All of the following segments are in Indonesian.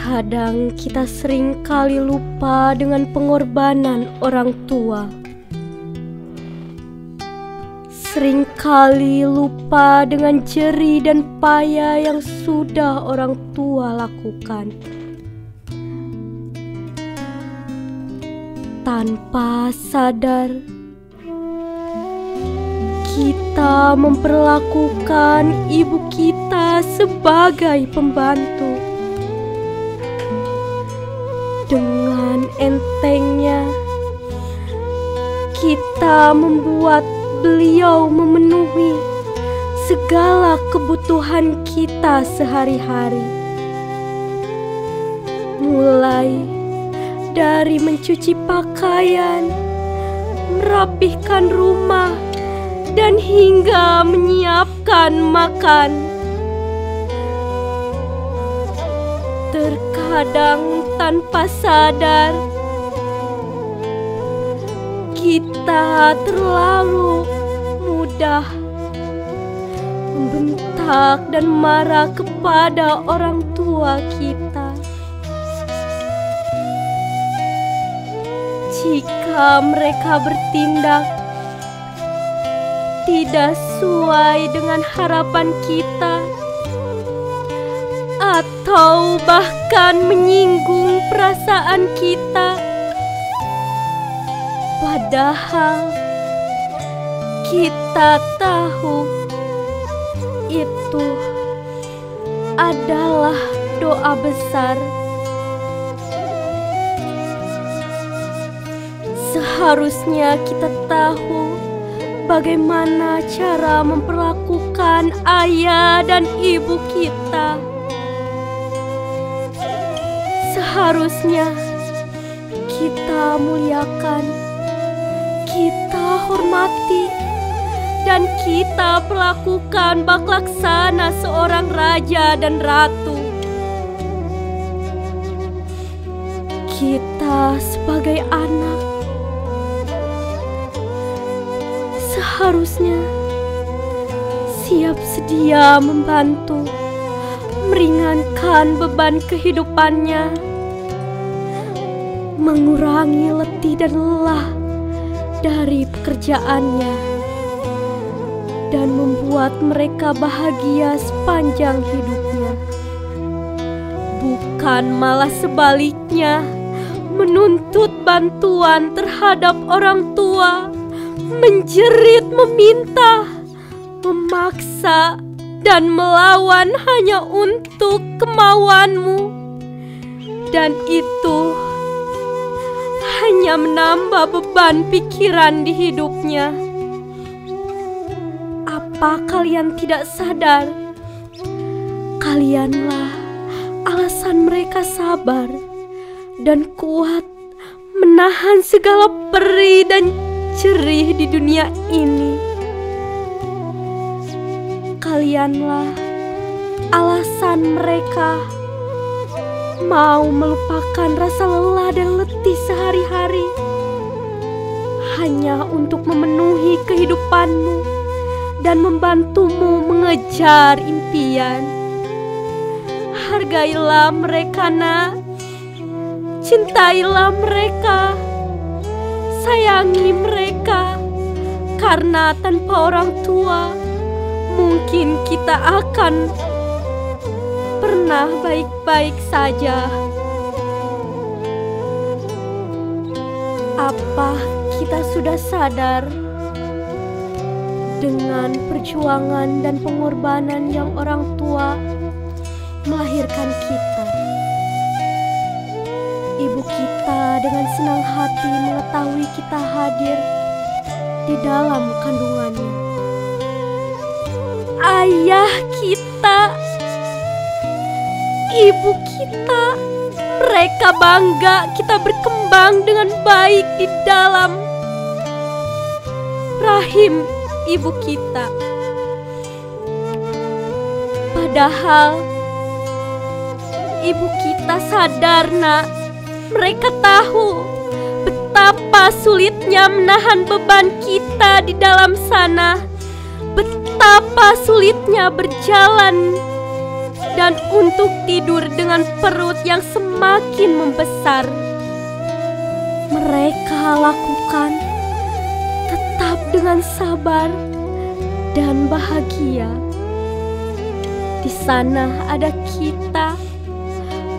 Terkadang kita sering kali lupa dengan pengorbanan orang tua. Sering kali lupa dengan jerih dan payah yang sudah orang tua lakukan. Tanpa sadar, kita memperlakukan ibu kita sebagai pembantu. Dengan entengnya, kita membuat beliau memenuhi segala kebutuhan kita sehari-hari. Mulai dari mencuci pakaian, merapihkan rumah, dan hingga menyiapkan makan. Terkadang tanpa sadar, kita terlalu mudah membentak dan marah kepada orang tua kita. Jika mereka bertindak tidak sesuai dengan harapan kita, atau bahkan menyinggung perasaan kita, padahal kita tahu itu adalah doa besar. Seharusnya kita tahu bagaimana cara memperlakukan ayah dan ibu kita. Seharusnya kita muliakan, kita hormati, dan kita perlakukan bak laksana seorang raja dan ratu. Kita sebagai anak seharusnya siap sedia membantu, meringankan beban kehidupannya, mengurangi letih dan lelah dari pekerjaannya, dan membuat mereka bahagia sepanjang hidupnya. Bukan malah sebaliknya, menuntut bantuan terhadap orang tua, menjerit, meminta, memaksa, dan melawan hanya untuk kemauanmu. Dan itu hanya menambah beban pikiran di hidupnya. Apa kalian tidak sadar? Kalianlah alasan mereka sabar dan kuat menahan segala perih dan jerih di dunia ini. Kalianlah alasan mereka mau melupakan rasa lelah dan letih sehari-hari hanya untuk memenuhi kehidupanmu dan membantumu mengejar impian. Hargailah mereka, nak. Cintailah mereka. Sayangi mereka, karena tanpa orang tua mungkin kita akan pernah baik-baik saja. Apa kita sudah sadar dengan perjuangan dan pengorbanan yang orang tua melahirkan kita? Ibu kita dengan senang hati mengetahui kita hadir di dalam kandungannya. Ayah kita, ibu kita, mereka bangga kita berkembang dengan baik di dalam rahim ibu kita. Padahal ibu kita sadar, nak. Mereka tahu betapa sulitnya menahan beban kita di dalam sana, betapa sulitnya berjalan dan untuk tidur dengan perut yang semakin membesar. Mereka lakukan tetap dengan sabar dan bahagia. Di sana ada kita.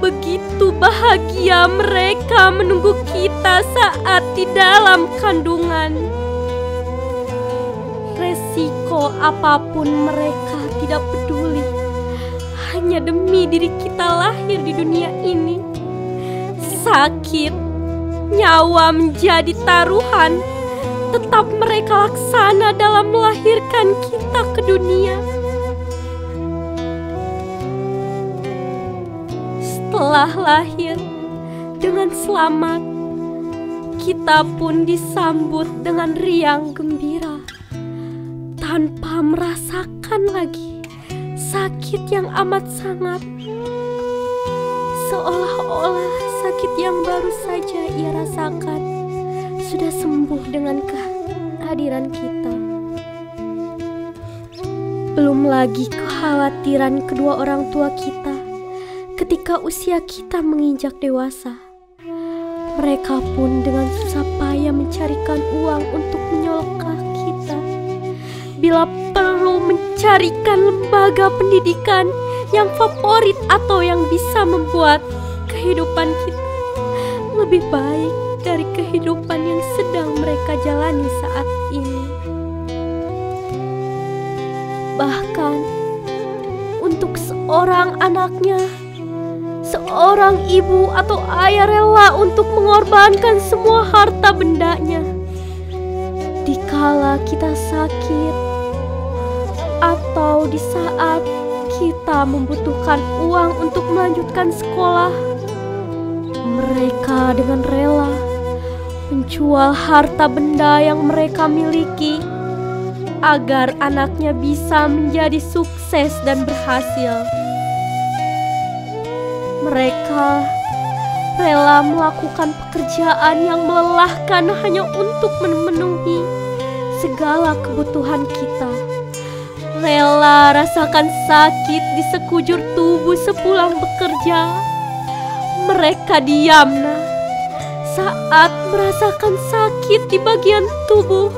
Begitu bahagia mereka menunggu kita saat di dalam kandungan. Resiko apapun mereka tidak peduli. Hanya demi diri kita lahir di dunia ini. Sakit, nyawa menjadi taruhan. Tetap mereka laksana dalam melahirkan kita ke dunia. Setelah lahir dengan selamat, kita pun disambut dengan riang gembira, tanpa merasakan lagi sakit yang amat sangat. Seolah-olah sakit yang baru saja ia rasakan sudah sembuh dengan kehadiran kita. Belum lagi kekhawatiran kedua orang tua kita ketika usia kita menginjak dewasa. Mereka pun dengan susah payah mencarikan uang untuk menyolokah kita. Bila perlu mencarikan lembaga pendidikan yang favorit atau yang bisa membuat kehidupan kita lebih baik dari kehidupan yang sedang mereka jalani saat ini. Bahkan untuk seorang anaknya, seorang ibu atau ayah rela untuk mengorbankan semua harta bendanya. Dikala kita sakit atau di saat kita membutuhkan uang untuk melanjutkan sekolah, mereka dengan rela menjual harta benda yang mereka miliki agar anaknya bisa menjadi sukses dan berhasil. Mereka rela melakukan pekerjaan yang melelahkan hanya untuk memenuhi segala kebutuhan kita. Rela rasakan sakit di sekujur tubuh sepulang bekerja. Mereka diam saat merasakan sakit di bagian tubuh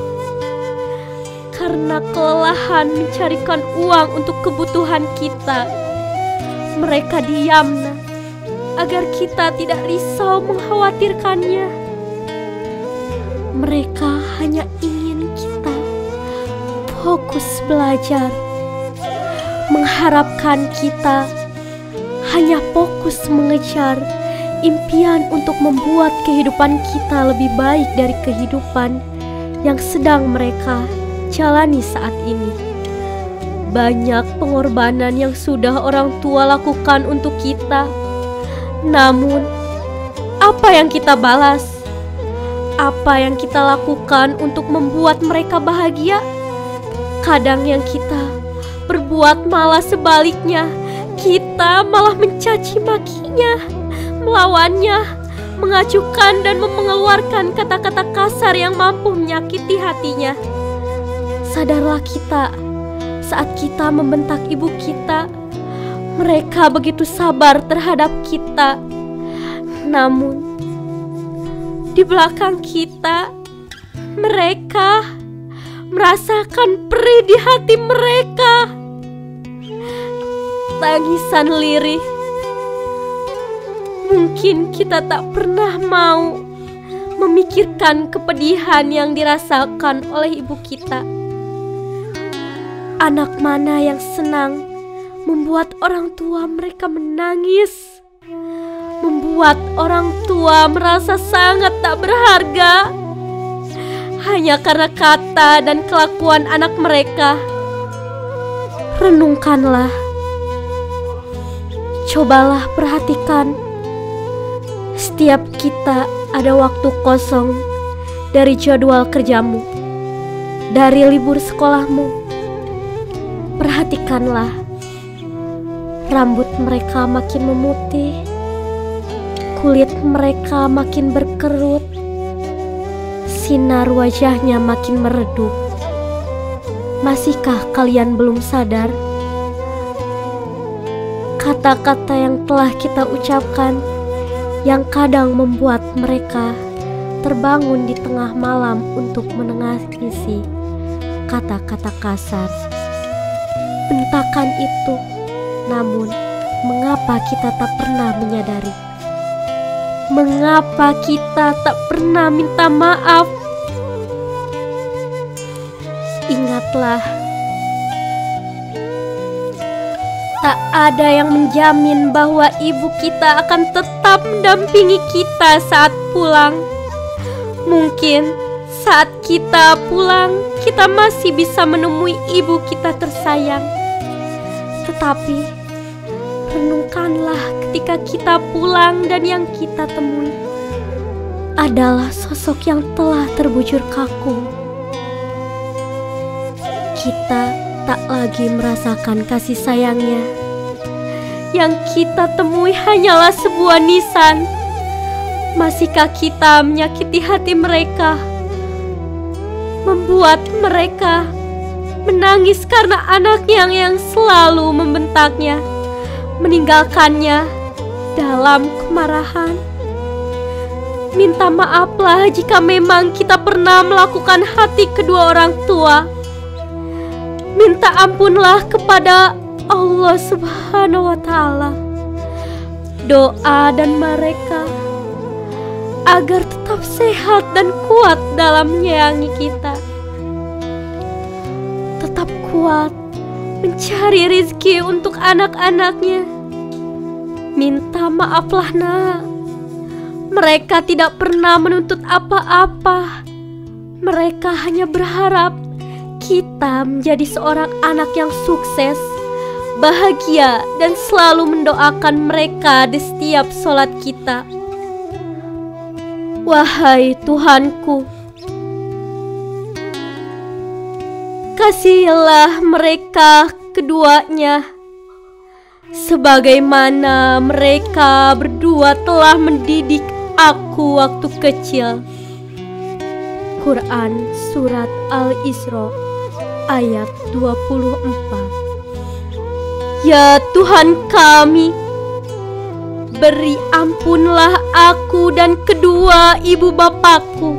karena kelelahan mencarikan uang untuk kebutuhan kita. Mereka diam agar kita tidak risau mengkhawatirkannya. Mereka hanya ingin kita fokus belajar, mengharapkan kita hanya fokus mengejar impian untuk membuat kehidupan kita lebih baik dari kehidupan yang sedang mereka jalani saat ini. Banyak pengorbanan yang sudah orang tua lakukan untuk kita. Namun, apa yang kita balas? Apa yang kita lakukan untuk membuat mereka bahagia? Kadang yang kita perbuat malah sebaliknya. Kita malah mencaci makinya, melawannya, mengacukan dan mengeluarkan kata-kata kasar yang mampu menyakiti hatinya. Sadarlah kita, saat kita membentak ibu kita, mereka begitu sabar terhadap kita. Namun, di belakang kita, mereka merasakan perih di hati mereka. Tangisan lirih. Mungkin kita tak pernah mau memikirkan kepedihan yang dirasakan oleh ibu kita. Anak mana yang senang membuat orang tua mereka menangis, membuat orang tua merasa sangat tak berharga hanya karena kata dan kelakuan anak mereka. Renungkanlah, cobalah perhatikan, setiap kita ada waktu kosong dari jadwal kerjamu, dari libur sekolahmu. Perhatikanlah, rambut mereka makin memutih, kulit mereka makin berkerut, sinar wajahnya makin meredup. Masihkah kalian belum sadar? kata-kata yang telah kita ucapkan yang kadang membuat mereka terbangun di tengah malam untuk menangisi kata-kata kasar. Bentakan itu, namun mengapa kita tak pernah menyadari? Mengapa kita tak pernah minta maaf? Ingatlah, tak ada yang menjamin bahwa ibu kita akan tetap mendampingi kita saat pulang. Mungkin saat kita pulang, kita masih bisa menemui ibu kita tersayang. Tetapi renungkanlah ketika kita pulang dan yang kita temui adalah sosok yang telah terbujur kaku. Kita tak lagi merasakan kasih sayangnya. Yang kita temui hanyalah sebuah nisan. Masihkah kita menyakiti hati mereka, membuat mereka menangis karena anaknya yang selalu membentaknya, meninggalkannya dalam kemarahan? Minta maaflah jika memang kita pernah melakukan hati kedua orang tua. Minta ampunlah kepada Allah Subhanahu wa Ta'ala. Doa dan mereka agar tetap sehat dan kuat dalam menyayangi kita. Tetap kuat mencari rezeki untuk anak-anaknya. Minta maaflah nak. Mereka tidak pernah menuntut apa-apa. Mereka hanya berharap kita menjadi seorang anak yang sukses, bahagia, dan selalu mendoakan mereka di setiap sholat kita. Wahai Tuhanku, kasihilah mereka keduanya, sebagaimana mereka berdua telah mendidik aku waktu kecil. Quran Surat Al-Isra ayat 24. Ya Tuhan kami, beri ampunlah aku dan kedua ibu bapakku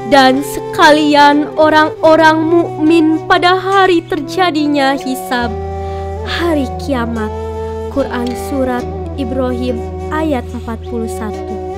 dan sekalian orang-orang mukmin pada hari terjadinya hisab, hari kiamat. Quran Surat Ibrahim ayat 41.